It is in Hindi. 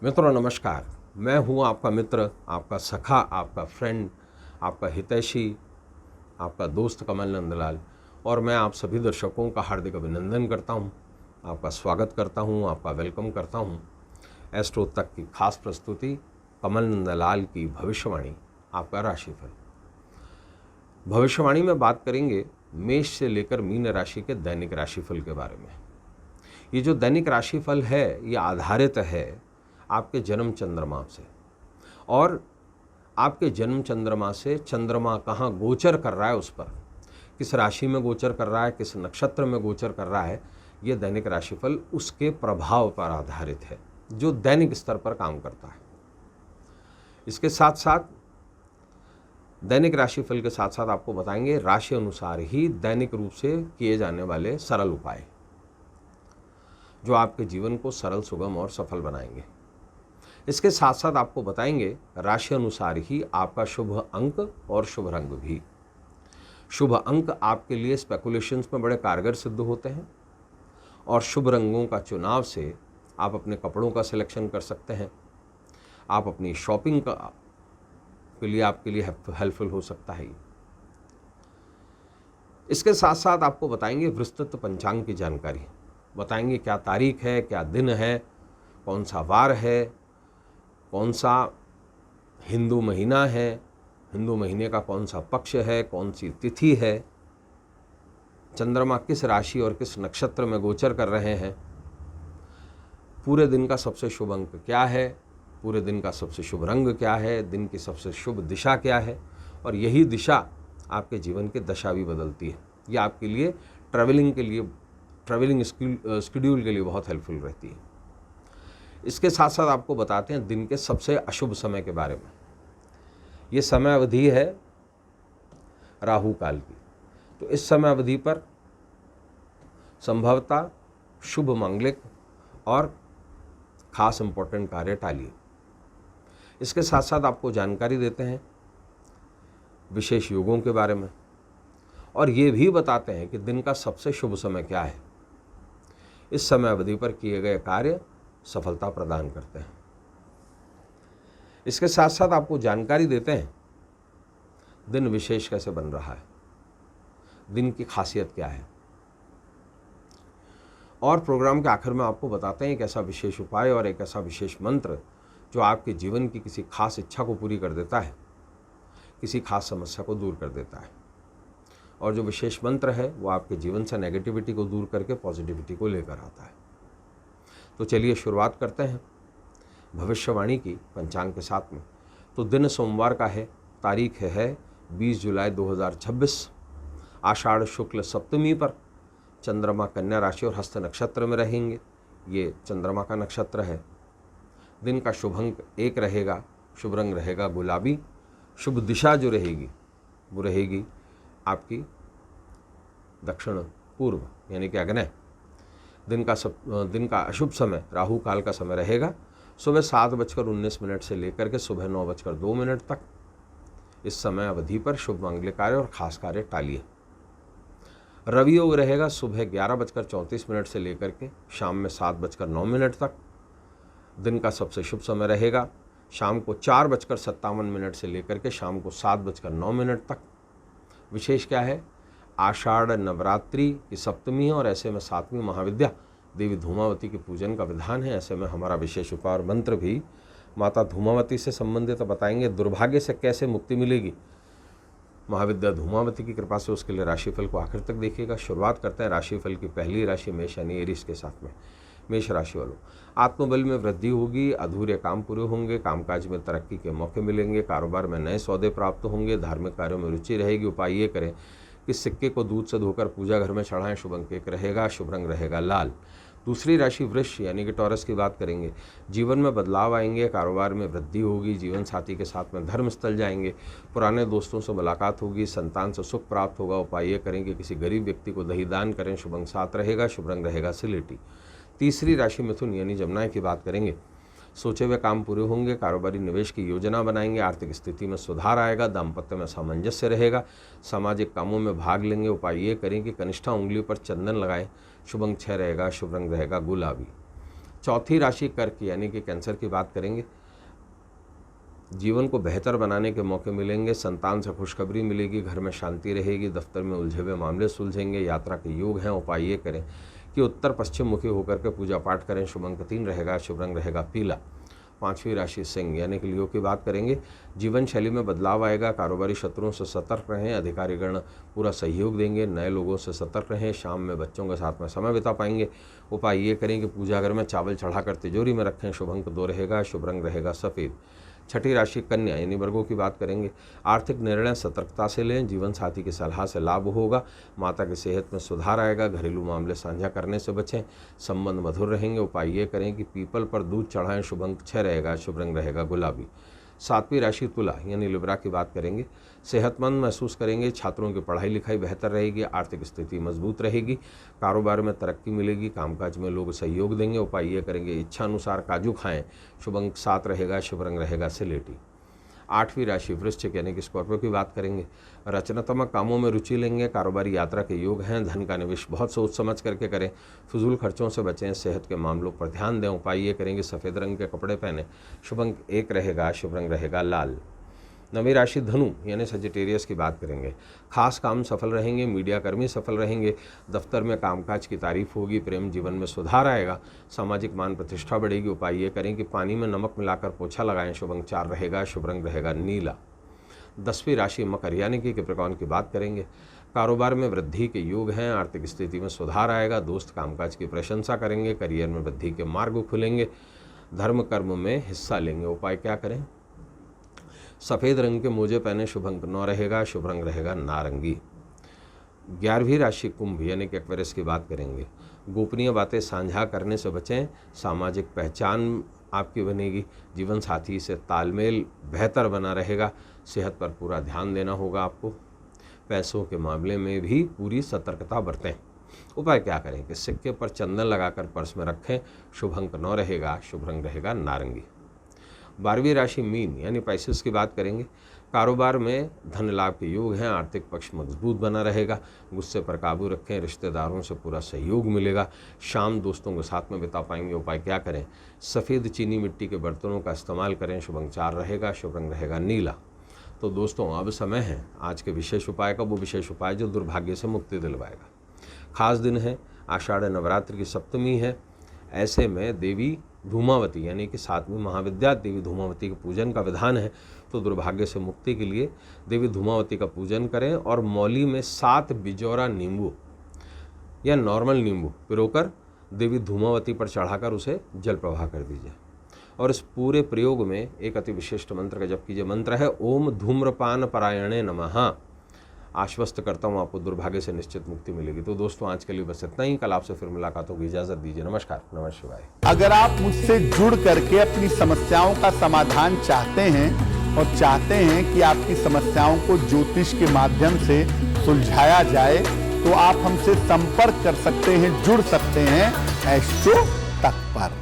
मित्रों नमस्कार। मैं हूं आपका मित्र, आपका सखा, आपका फ्रेंड, आपका हितैषी, आपका दोस्त कमल नंदलाल। और मैं आप सभी दर्शकों का हार्दिक अभिनंदन करता हूं, आपका स्वागत करता हूं, आपका वेलकम करता हूं। एस्ट्रो तक की खास प्रस्तुति कमल नंदलाल की भविष्यवाणी, आपका राशिफल। भविष्यवाणी में बात करेंगे मेष से लेकर मीन राशि के दैनिक राशिफल के बारे में। ये जो दैनिक राशिफल है ये आधारित है आपके जन्म चंद्रमा से, और आपके जन्म चंद्रमा से चंद्रमा कहाँ गोचर कर रहा है, उस पर किस राशि में गोचर कर रहा है, किस नक्षत्र में गोचर कर रहा है, ये दैनिक राशिफल उसके प्रभाव पर आधारित है जो दैनिक स्तर पर काम करता है। इसके साथ साथ दैनिक राशिफल के साथ साथ आपको बताएंगे राशि अनुसार ही दैनिक रूप से किए जाने वाले सरल उपाय जो आपके जीवन को सरल, सुगम और सफल बनाएंगे। इसके साथ साथ आपको बताएंगे राशि अनुसार ही आपका शुभ अंक और शुभ रंग भी। शुभ अंक आपके लिए स्पेकुलेशंस में बड़े कारगर सिद्ध होते हैं, और शुभ रंगों का चुनाव से आप अपने कपड़ों का सिलेक्शन कर सकते हैं, आप अपनी शॉपिंग के लिए आपके लिए हेल्पफुल हो सकता है। इसके साथ साथ आपको बताएंगे विस्तृत पंचांग की जानकारी, बताएंगे क्या तारीख है, क्या दिन है, कौन सा वार है, कौन सा हिंदू महीना है, हिंदू महीने का कौन सा पक्ष है, कौन सी तिथि है, चंद्रमा किस राशि और किस नक्षत्र में गोचर कर रहे हैं, पूरे दिन का सबसे शुभ अंक क्या है, पूरे दिन का सबसे शुभ रंग क्या है, दिन की सबसे शुभ दिशा क्या है, और यही दिशा आपके जीवन की दशा भी बदलती है। यह आपके लिए ट्रैवलिंग शेड्यूल के लिए बहुत हेल्पफुल रहती है। इसके साथ साथ आपको बताते हैं दिन के सबसे अशुभ समय के बारे में। ये समय अवधि है राहु काल की, तो इस समय अवधि पर संभवतः शुभ, मांगलिक और खास इंपॉर्टेंट कार्य टालिए। इसके साथ साथ आपको जानकारी देते हैं विशेष योगों के बारे में, और ये भी बताते हैं कि दिन का सबसे शुभ समय क्या है। इस समय अवधि पर किए गए कार्य सफलता प्रदान करते हैं। इसके साथ साथ आपको जानकारी देते हैं दिन विशेष कैसे बन रहा है, दिन की खासियत क्या है, और प्रोग्राम के आखिर में आपको बताते हैं एक ऐसा विशेष उपाय और एक ऐसा विशेष मंत्र जो आपके जीवन की किसी खास इच्छा को पूरी कर देता है, किसी खास समस्या को दूर कर देता है। और जो विशेष मंत्र है वो आपके जीवन से नेगेटिविटी को दूर करके पॉजिटिविटी को लेकर आता है। तो चलिए शुरुआत करते हैं भविष्यवाणी की पंचांग के साथ में। तो दिन सोमवार का है, तारीख है 20 जुलाई 2026, आषाढ़ शुक्ल सप्तमी पर चंद्रमा कन्या राशि और हस्त नक्षत्र में रहेंगे। ये चंद्रमा का नक्षत्र है। दिन का शुभ अंक 1 रहेगा, शुभ रंग रहेगा गुलाबी, शुभ दिशा जो रहेगी वो रहेगी आपकी दक्षिण पूर्व यानी कि आग्नेय। दिन का अशुभ समय राहु काल का समय रहेगा सुबह 7:19 से लेकर के सुबह 9:02 तक। इस समय अवधि पर शुभ मांगलिक कार्य और खास कार्य टालिए। रवि योग रहेगा सुबह 11:34 से लेकर के शाम में 7:09 तक। दिन का सबसे शुभ समय रहेगा शाम को 4:57 से लेकर के शाम को 7:09 तक। विशेष क्या है, आषाढ़ नवरात्रि की सप्तमी है और ऐसे में 7वीं महाविद्या देवी धूमावती के पूजन का विधान है। ऐसे में हमारा विशेष उपाय और मंत्र भी माता धूमावती से संबंधित बताएंगे। दुर्भाग्य से कैसे मुक्ति मिलेगी महाविद्या धूमावती की कृपा से, उसके लिए राशिफल को आखिर तक देखिएगा। शुरुआत करते हैं राशिफल की पहली राशि मेष यानी एरीज के साथ में। मेष राशि वालों, आत्मबल में वृद्धि होगी, अधूरे काम पूरे होंगे, कामकाज में तरक्की के मौके मिलेंगे, कारोबार में नए सौदे प्राप्त होंगे, धार्मिक कार्यों में रुचि रहेगी। उपाय ये करें कि सिक्के को दूध से धोकर पूजा घर में चढ़ाएं। शुभ अंक 1 रहेगा, शुभ रंग रहेगा लाल। दूसरी राशि वृष यानी कि टॉरस की बात करेंगे। जीवन में बदलाव आएंगे, कारोबार में वृद्धि होगी, जीवन साथी के साथ में धर्म स्थल जाएंगे, पुराने दोस्तों से मुलाकात होगी, संतान से सुख प्राप्त होगा। उपाय ये करें कि किसी गरीब व्यक्ति को दही दान करें। शुभ अंक 7 रहेगा, शुभ रंग रहेगा सिलेटी। तीसरी राशि मिथुन यानी जमुना की बात करेंगे। सोचे हुए काम पूरे होंगे, कारोबारी निवेश की योजना बनाएंगे, आर्थिक स्थिति में सुधार आएगा, दाम्पत्य में सामंजस्य रहेगा, सामाजिक कामों में भाग लेंगे। उपाय ये करें कि कनिष्ठा उंगली पर चंदन लगाएं। शुभ अंक 6 रहेगा, शुभ रंग रहेगा गुलाबी। चौथी राशि कर्क यानी कि कैंसर की बात करेंगे। जीवन को बेहतर बनाने के मौके मिलेंगे, संतान से खुशखबरी मिलेगी, घर में शांति रहेगी, दफ्तर में उलझे हुए मामले सुलझेंगे, यात्रा के योग हैं। उपाय ये करें कि उत्तर पश्चिम मुखी होकर के पूजा पाठ करें। शुभ अंक 3 रहेगा, शुभ रंग रहेगा पीला। पांचवी राशि सिंह यानी कि लियो की बात करेंगे। जीवन शैली में बदलाव आएगा, कारोबारी शत्रुओं से सतर्क रहें, अधिकारीगण पूरा सहयोग देंगे, नए लोगों से सतर्क रहें। शाम में बच्चों के साथ में समय बिता पाएंगे। उपाय ये करें कि पूजाघर में चावल चढ़ाकर तिजोरी में रखें। शुभ अंक 2 रहेगा, शुभ रंग रहेगा सफ़ेद। छठी राशि कन्या यानी वर्गों की बात करेंगे। आर्थिक निर्णय सतर्कता से लें, जीवन साथी की सलाह से लाभ होगा, माता की सेहत में सुधार आएगा, घरेलू मामले साझा करने से बचें, संबंध मधुर रहेंगे। उपाय ये करें कि पीपल पर दूध चढ़ाएं। शुभ अंक 6 रहेगा, शुभ रंग रहेगा गुलाबी। सातवीं राशि तुला यानी लिब्रा की बात करेंगे। सेहतमंद महसूस करेंगे, छात्रों की पढ़ाई लिखाई बेहतर रहेगी, आर्थिक स्थिति मजबूत रहेगी, कारोबार में तरक्की मिलेगी, कामकाज में लोग सहयोग देंगे। उपाय ये करेंगे इच्छा अनुसार काजू खाएं। शुभ अंक 7 रहेगा, शुभ रंग रहेगा सिलेटी। आठवीं राशि वृश्चिक यानी कि स्कॉर्पियो की बात करेंगे। रचनात्मक कामों में रुचि लेंगे, कारोबारी यात्रा के योग हैं, धन का निवेश बहुत सोच समझ करके करें, फिजूल खर्चों से बचें, सेहत के मामलों पर ध्यान दें। उपाय ये करेंगे सफ़ेद रंग के कपड़े पहने। शुभ अंक 1 रहेगा, शुभ रंग रहेगा लाल। नवी राशि धनु यानी सजिटेरियस की बात करेंगे। खास काम सफल रहेंगे, मीडियाकर्मी सफल रहेंगे, दफ्तर में कामकाज की तारीफ होगी, प्रेम जीवन में सुधार आएगा, सामाजिक मान प्रतिष्ठा बढ़ेगी। उपाय ये करें कि पानी में नमक मिलाकर पोछा लगाएं। शुभ अंक 4 रहेगा, शुभ रंग रहेगा नीला। 10वीं राशि मकर यानी कि कैप्रिकॉर्न की बात करेंगे। कारोबार में वृद्धि के योग हैं, आर्थिक स्थिति में सुधार आएगा, दोस्त कामकाज की प्रशंसा करेंगे, करियर में वृद्धि के मार्ग खुलेंगे, धर्म कर्म में हिस्सा लेंगे। उपाय क्या करें? सफ़ेद रंग के मोजे पहने। शुभ अंक 9 रहेगा, शुभ रंग रहेगा नारंगी। 11वीं राशि कुंभ यानी कि एक्वेरियस की बात करेंगे। गोपनीय बातें साझा करने से बचें, सामाजिक पहचान आपकी बनेगी, जीवन साथी से तालमेल बेहतर बना रहेगा, सेहत पर पूरा ध्यान देना होगा आपको, पैसों के मामले में भी पूरी सतर्कता बरतें। उपाय क्या करें कि सिक्के पर चंदन लगाकर पर्स में रखें। शुभ अंक 9 रहेगा, शुभ रंग रहेगा नारंगी। 12वीं राशि मीन यानी पाइसेस की बात करेंगे। कारोबार में धन लाभ के योग हैं, आर्थिक पक्ष मजबूत बना रहेगा, गुस्से पर काबू रखें, रिश्तेदारों से पूरा सहयोग मिलेगा, शाम दोस्तों के साथ में बिता पाएंगे। उपाय क्या करें? सफ़ेद चीनी मिट्टी के बर्तनों का इस्तेमाल करें। शुभ अंक 4 रहेगा, शुभ रंग रहेगा नीला। तो दोस्तों अब समय है आज के विशेष उपाय का, वो विशेष उपाय जो दुर्भाग्य से मुक्ति दिलवाएगा। खास दिन है, आषाढ़ नवरात्रि की सप्तमी है। ऐसे में देवी धूमावती यानी कि 7वीं महाविद्या देवी धूमावती के पूजन का विधान है। तो दुर्भाग्य से मुक्ति के लिए देवी धूमावती का पूजन करें और मौली में 7 बिजौरा नींबू या नॉर्मल नींबू पिरोकर देवी धूमावती पर चढ़ाकर उसे जल प्रवाह कर दीजिए। और इस पूरे प्रयोग में एक अति विशिष्ट मंत्र का जप कीजिए। मंत्र है ओम धूम्रपान परायणे नमः। आश्वस्त करता हूँ आपको दुर्भाग्य से निश्चित मुक्ति मिलेगी। तो दोस्तों आज के लिए बस इतना ही। कल आपसे फिर मुलाकात होगी। इजाजत दीजिए। नमस्कार, नमः शिवाय। अगर आप मुझसे जुड़ करके अपनी समस्याओं का समाधान चाहते हैं और चाहते हैं कि आपकी समस्याओं को ज्योतिष के माध्यम से सुलझाया जाए, तो आप हमसे संपर्क कर सकते हैं, जुड़ सकते हैं एस्ट्रो तक पर।